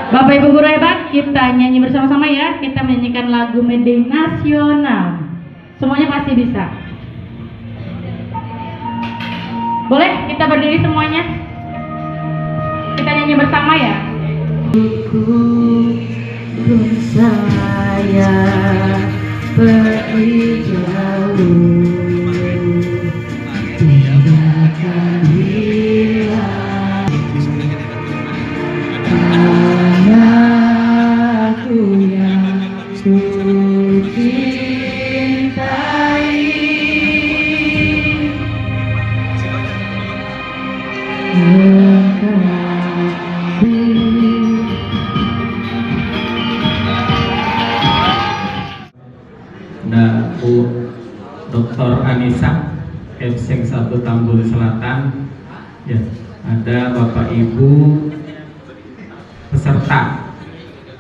Bapak Ibu guru hebat, kita nyanyi bersama-sama ya. Kita menyanyikan lagu Mede Nasional. Semuanya pasti bisa. Boleh kita berdiri semuanya? Kita nyanyi bersama ya. Saya pergi jauh, tidak akan hilang. Hanya aku yang ku cintai. Ada Bu Dr. Anissa, Epseng 1 Tambun Selatan. Ya, ada Bapak Ibu peserta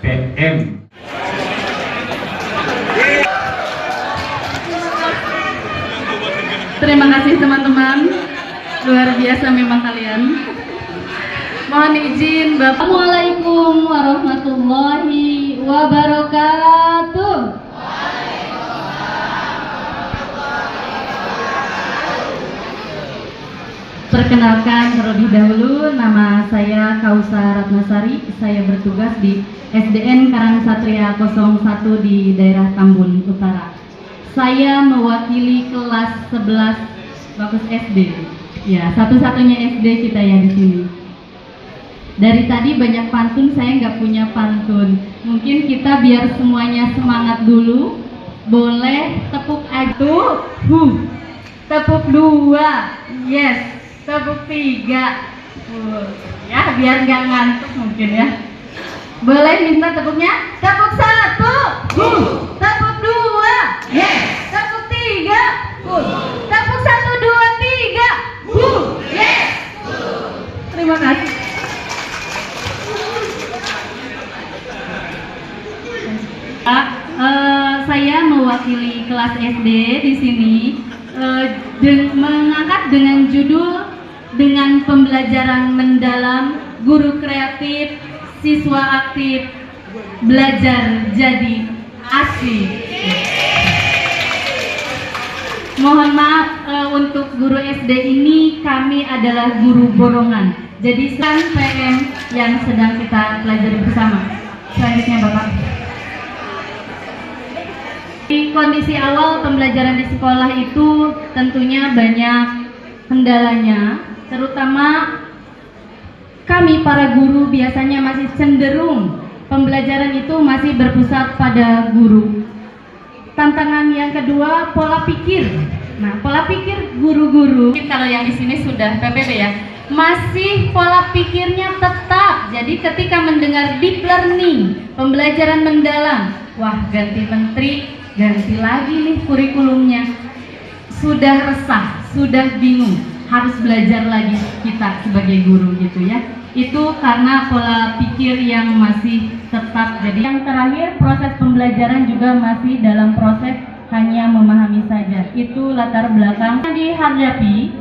PM. Terima kasih teman-teman, luar biasa memang kalian. Mohon izin Bapak. Assalamualaikum warahmatullahi wabarakatuh. Perkenalkan terlebih dahulu, nama saya Kausar Ratnasari. Saya bertugas di SDN Karangsatria 01 di daerah Tambun Utara. Saya mewakili kelas 11 Bagus SD. Ya, satu-satunya SD kita ya di sini. Dari tadi banyak pantun, saya nggak punya pantun. Mungkin kita biar semuanya semangat dulu. Boleh tepuk aja. Tepuk 2. Yes. Tepuk 3. Ya, biar nggak ngantuk mungkin ya. Boleh minta tepuknya? Tepuk 1. Tepuk 2. Yes. Tepuk 3. Tepuk 1, 2, 3. Yes. Terima kasih. Saya mewakili kelas SD di sini, mengangkat dengan judul dengan pembelajaran mendalam, guru kreatif, siswa aktif, belajar jadi asik. Mohon maaf untuk guru SD ini, kami adalah guru borongan. Jadi PM yang sedang kita pelajari bersama. Selanjutnya Bapak. Di kondisi awal pembelajaran di sekolah itu tentunya banyak kendalanya, terutama kami para guru biasanya masih cenderung pembelajaran itu masih berpusat pada guru. Tantangan yang kedua, pola pikir. Nah, pola pikir guru-guru, kalau yang di sini sudah PPB ya, masih pola pikirnya tetap. Jadi ketika mendengar deep learning, pembelajaran mendalam, wah ganti menteri, ganti lagi nih kurikulumnya. Sudah resah, sudah bingung, harus belajar lagi kita sebagai guru gitu ya. Itu karena pola pikir yang masih tetap. Jadi yang terakhir, proses pembelajaran juga masih dalam proses hanya memahami saja. Itu latar belakang. Dihadapi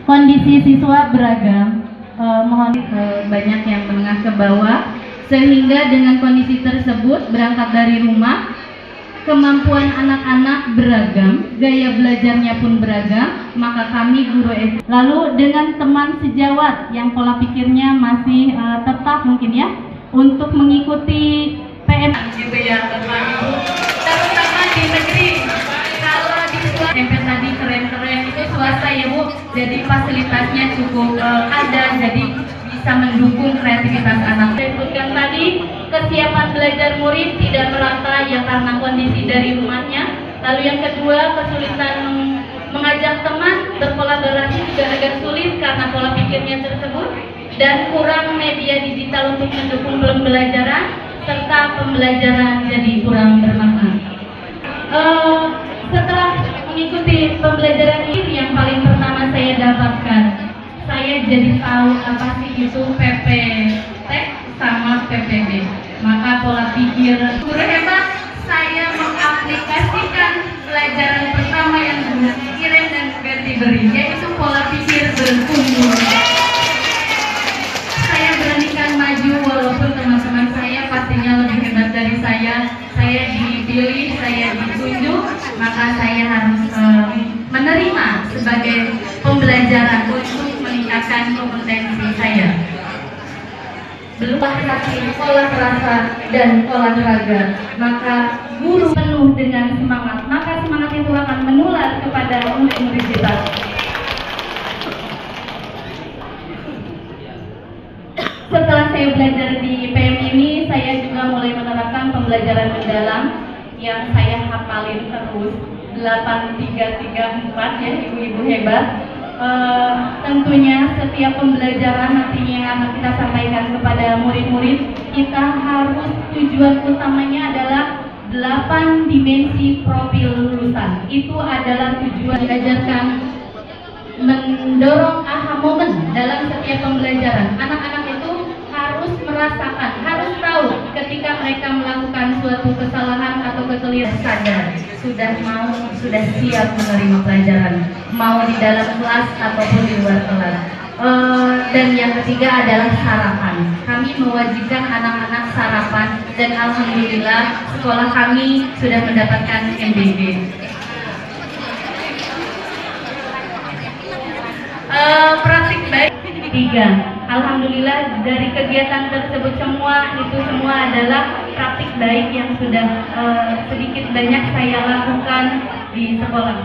kondisi siswa beragam, mohon banyak yang menengah ke bawah, sehingga dengan kondisi tersebut berangkat dari rumah, kemampuan anak-anak beragam, gaya belajarnya pun beragam, maka kami guru SD. Lalu dengan teman sejawat yang pola pikirnya masih tetap mungkin ya, untuk mengikuti PM gitu ya Bapak Ibu, terutama di negeri. Kalau di SMP tadi keren-keren, itu swasta ya Bu, jadi fasilitasnya cukup ada, jadi bisa mendukung kreativitas anak. Saya sebutkan tadi, kesiapan belajar murid tidak merata ya karena kondisi dari rumahnya. Lalu yang kedua, kesulitan mengajak teman berkolaborasi juga agak sulit karena pola pikirnya tersebut, dan kurang media digital untuk mendukung pembelajaran, serta pembelajaran jadi kurang bermakna. Setelah mengikuti pembelajaran ini, yang paling pertama saya dapatkan, saya jadi tahu apa sih itu PPT sama PPB. Maka pola pikir guru hebat, saya mengaplikasikan pelajaran pertama yang guru pikirin dan ganti beri, yaitu pola pikir bertumbuh. Saya beranikan maju walaupun saya ditunjuk, maka saya harus menerima sebagai pembelajaran untuk meningkatkan kompetensi saya. Belum lagi olah rasa dan olahraga, maka guru penuh dengan semangat, maka semangat itu akan menular kepada murid-murid kita. Setelah saya belajar di PM ini, saya juga mulai menerapkan pembelajaran mendalam yang saya hafalin terus 8334 ya ibu-ibu hebat. Tentunya setiap pembelajaran nantinya yang akan kita sampaikan kepada murid-murid, kita harus tujuan utamanya adalah 8 dimensi profil lulusan. Itu adalah tujuan diajarkan, mendorong aha momen dalam setiap pembelajaran. Anak-anak itu harus merasakan, harus tahu ketika mereka melakukan suatu kesalahan atau kekeliruan, sadar, sudah siap menerima pelajaran, mau di dalam kelas ataupun di luar kelas. Dan yang ketiga adalah sarapan. Kami mewajibkan anak-anak sarapan dan alhamdulillah sekolah kami sudah mendapatkan MBG. Praktik baik 3. Alhamdulillah dari kegiatan tersebut semua adalah praktik baik yang sudah sedikit banyak saya lakukan di sekolah.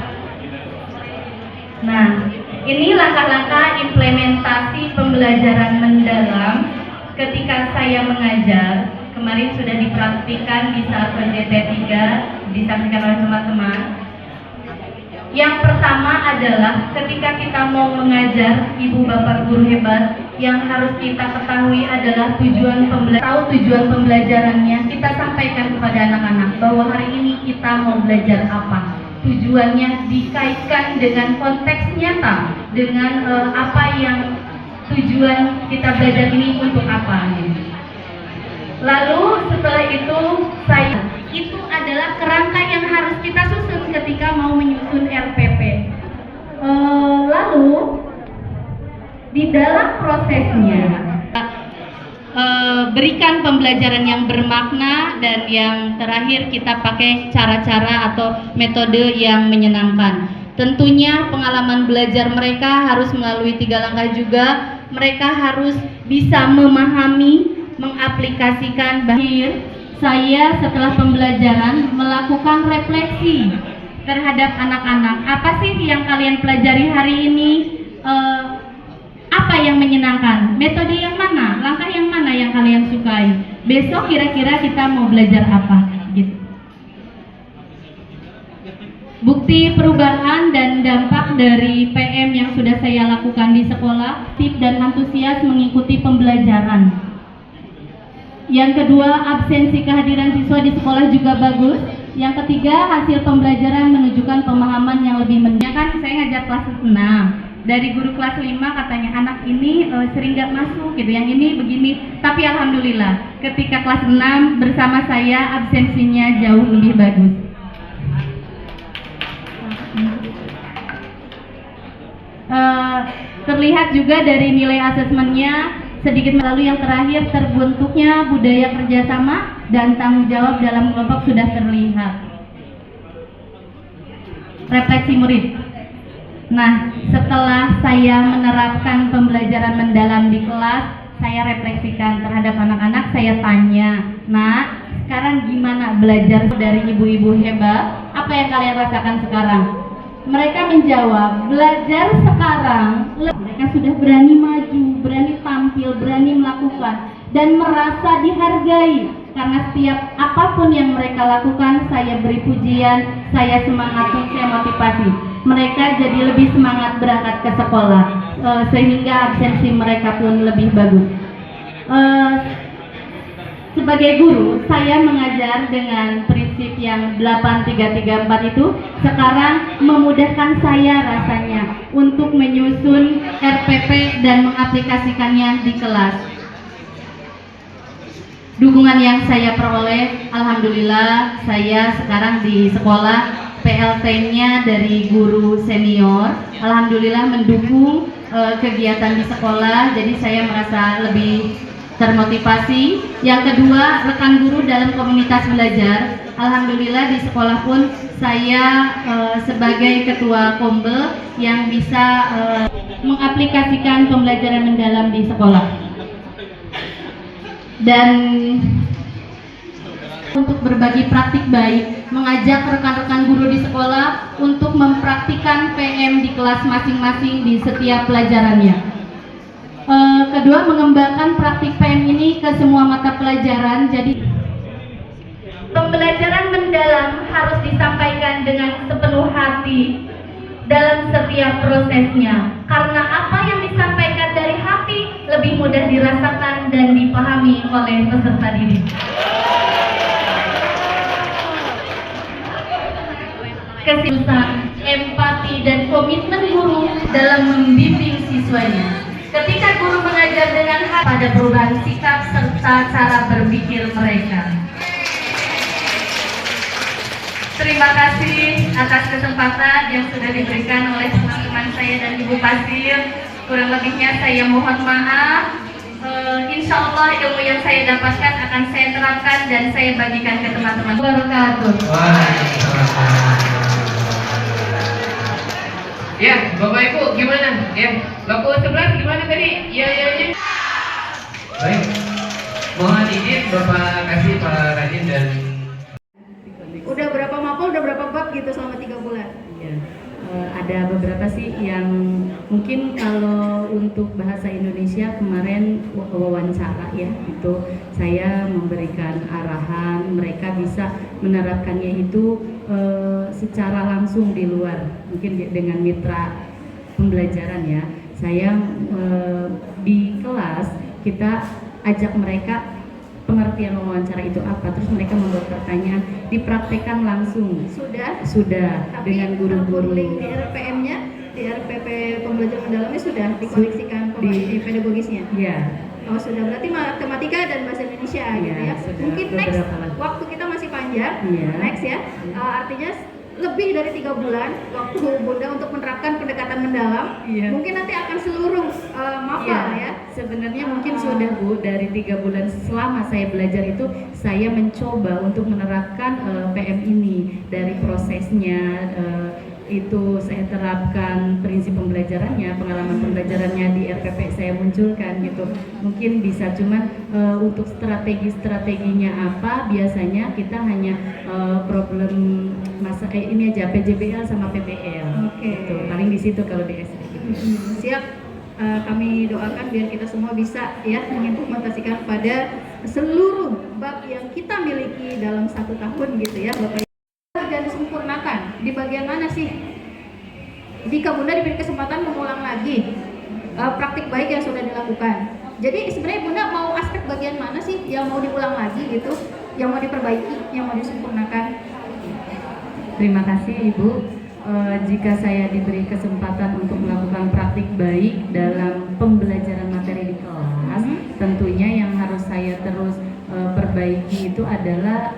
Nah, ini langkah-langkah implementasi pembelajaran mendalam ketika saya mengajar. Kemarin sudah dipraktikkan di saat PJT 3, disampaikan oleh teman-teman. Yang pertama adalah ketika kita mau mengajar, ibu bapak guru hebat, yang harus kita ketahui adalah tujuan pembelajarannya. Kita sampaikan kepada anak-anak bahwa hari ini kita mau belajar apa. Tujuannya dikaitkan dengan konteks nyata, dengan apa yang tujuan kita belajar ini untuk apa. Lalu setelah itu adalah kerangka yang harus kita susun ketika mau menyusun RPP. Lalu di dalam prosesnya berikan pembelajaran yang bermakna, dan yang terakhir kita pakai cara-cara atau metode yang menyenangkan. Tentunya pengalaman belajar mereka harus melalui 3 langkah juga. Mereka harus bisa memahami, mengaplikasikan. Saya setelah pembelajaran melakukan refleksi terhadap anak-anak. Apa sih yang kalian pelajari hari ini? Apa yang menyenangkan? Metode yang mana? Langkah yang mana yang kalian sukai? Besok kira-kira kita mau belajar apa? Gitu. Bukti perubahan dan dampak dari PM yang sudah saya lakukan di sekolah, aktif dan antusias mengikuti pembelajaran. Yang kedua, absensi kehadiran siswa di sekolah juga bagus. Yang ketiga, hasil pembelajaran menunjukkan pemahaman yang lebih mendalam. Kan saya ngajar kelas 6. Dari guru kelas 5 katanya anak ini sering gak masuk gitu, yang ini begini. Tapi alhamdulillah ketika kelas 6 bersama saya absensinya jauh lebih bagus. Terlihat juga dari nilai asesmennya. Sedikit melalui yang terakhir, terbentuknya budaya kerjasama dan tanggung jawab dalam kelompok sudah terlihat. Refleksi murid. Nah, setelah saya menerapkan pembelajaran mendalam di kelas, saya refleksikan terhadap anak-anak. Saya tanya, nah sekarang gimana belajar dari ibu-ibu hebat? Apa yang kalian rasakan sekarang? Mereka menjawab, belajar sekarang mereka sudah berani maju, berani tampil, berani melakukan, dan merasa dihargai. Karena setiap apapun yang mereka lakukan, saya beri pujian, saya semangati, saya motivasi. Mereka jadi lebih semangat berangkat ke sekolah, sehingga absensi mereka pun lebih bagus. Sebagai guru, saya mengajar dengan prinsip yang 8334 itu sekarang memudahkan saya rasanya untuk menyusun RPP dan mengaplikasikannya di kelas. Dukungan yang saya peroleh, alhamdulillah saya sekarang di sekolah PLT-nya dari guru senior, alhamdulillah mendukung kegiatan di sekolah, jadi saya merasa lebih termotivasi. Yang kedua, rekan guru dalam komunitas belajar, Alhamdulillah di sekolah pun saya sebagai ketua Kombel yang bisa mengaplikasikan pembelajaran mendalam di sekolah. Dan untuk berbagi praktik baik, mengajak rekan-rekan guru di sekolah untuk mempraktikkan PM di kelas masing-masing di setiap pelajarannya. Kedua, mengembangkan praktik PM ini ke semua mata pelajaran. Jadi pembelajaran mendalam harus disampaikan dengan sepenuh hati dalam setiap prosesnya, karena apa yang disampaikan dari hati lebih mudah dirasakan dan dipahami oleh peserta didik. Keseriusan, empati, dan komitmen guru dalam membimbing siswanya. Ketika guru mengajar dengan hati pada perubahan sikap serta cara berpikir mereka. Terima kasih atas kesempatan yang sudah diberikan oleh teman-teman saya dan Ibu Pasir. Kurang lebihnya saya mohon maaf. Insya Allah ilmu yang saya dapatkan akan saya terapkan dan saya bagikan ke teman-teman. Ya, Bapak Ibu gimana? Ya, baku 11 gimana tadi? Ya. Baik. Mohon izin Bapak kasih Pak Radin dan udah berapa mapel, udah berapa bab gitu selama 3 bulan? Ya, ada beberapa sih yang mungkin kalau untuk bahasa Indonesia kemarin wawancara ya, itu saya memberikan arahan, mereka bisa menerapkannya itu secara langsung di luar, mungkin dengan mitra pembelajaran ya. Saya di kelas kita ajak mereka pengertian wawancara itu apa, terus mereka membuat pertanyaan, dipraktekkan langsung. Sudah Tapi dengan guru-guru. link di RPM-nya, di RPP pembelajaran mendalamnya sudah dikoneksikan di pedagogisnya. Ya. Oh sudah, berarti matematika dan bahasa Indonesia gitu ya. Sudah Mungkin next beberapa lagi. waktu kita masih panjang, Iya. next ya. Artinya lebih dari 3 bulan waktu Bunda untuk menerapkan pendekatan mendalam. Iya. Mungkin nanti akan seluruh mapel ya. Sebenarnya mungkin sudah Bu, dari 3 bulan selama saya belajar itu saya mencoba untuk menerapkan PM ini dari prosesnya. Itu saya terapkan prinsip pembelajarannya, pengalaman pembelajarannya di RPP saya munculkan gitu. Mungkin bisa, cuman untuk strategi-strateginya apa, biasanya kita hanya problem masa ini aja, PJBL sama PBL. Oke. Gitu. Paling di situ kalau di SD gitu. Siap. Kami doakan biar kita semua bisa ya mengimplementasikan pada seluruh bab yang kita miliki dalam 1 tahun gitu ya Bapak. Dan disempurnakan di bagian mana sih? Jika Bunda diberi kesempatan mengulang lagi praktik baik yang sudah dilakukan. Jadi sebenarnya Bunda mau aspek bagian mana sih yang mau diulang lagi gitu, yang mau diperbaiki, yang mau disempurnakan? Terima kasih Ibu. Jika saya diberi kesempatan untuk melakukan praktik baik dalam pembelajaran materi di kelas, tentunya yang harus saya terus perbaiki itu adalah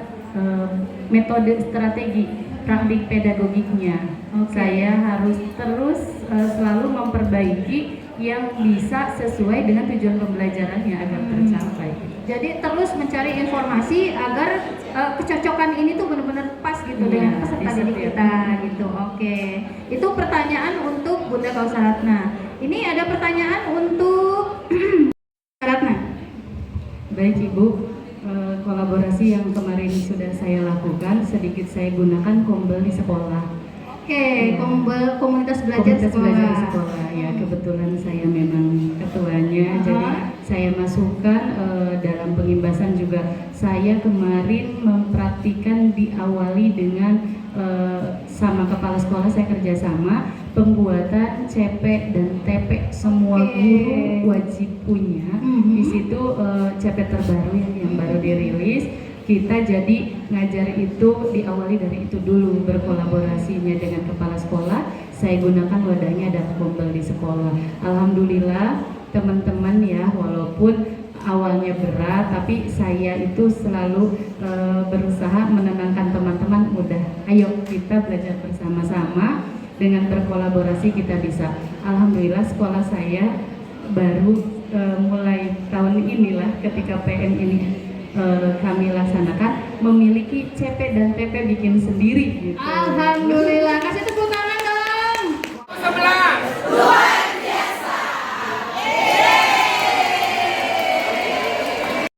metode strategi praktik pedagogiknya. Saya harus terus selalu memperbaiki yang bisa sesuai dengan tujuan pembelajarannya agar tercapai. Jadi terus mencari informasi agar kecocokan ini tuh benar-benar pas gitu dengan peserta didik kita gitu. Oke. Itu pertanyaan untuk Bunda Kausaratna. Ini ada pertanyaan untuk Ratna. Baik Ibu, kolaborasi yang kemarin sudah saya lakukan, sedikit saya gunakan Kombel di sekolah. Oke, komunitas belajar sekolah. Ya, kebetulan saya memang ketuanya, jadi saya masukkan dalam pengimbasan juga. Saya kemarin mempraktikkan diawali dengan sama kepala sekolah saya kerjasama pembuatan CP dan TP semua guru wajib punya. Di situ CP terbaru yang baru dirilis. Kita jadi ngajar itu diawali dari itu dulu, berkolaborasinya dengan kepala sekolah. Saya gunakan wadahnya ada Kombel di sekolah. Alhamdulillah teman-teman ya, walaupun awalnya berat, tapi saya itu selalu berusaha menenangkan teman-teman. Udah, ayo kita belajar bersama-sama, dengan berkolaborasi kita bisa. Alhamdulillah sekolah saya baru mulai tahun inilah ketika PM ini kami laksanakan, memiliki CP dan TP bikin sendiri gitu. Alhamdulillah, kasih tepuk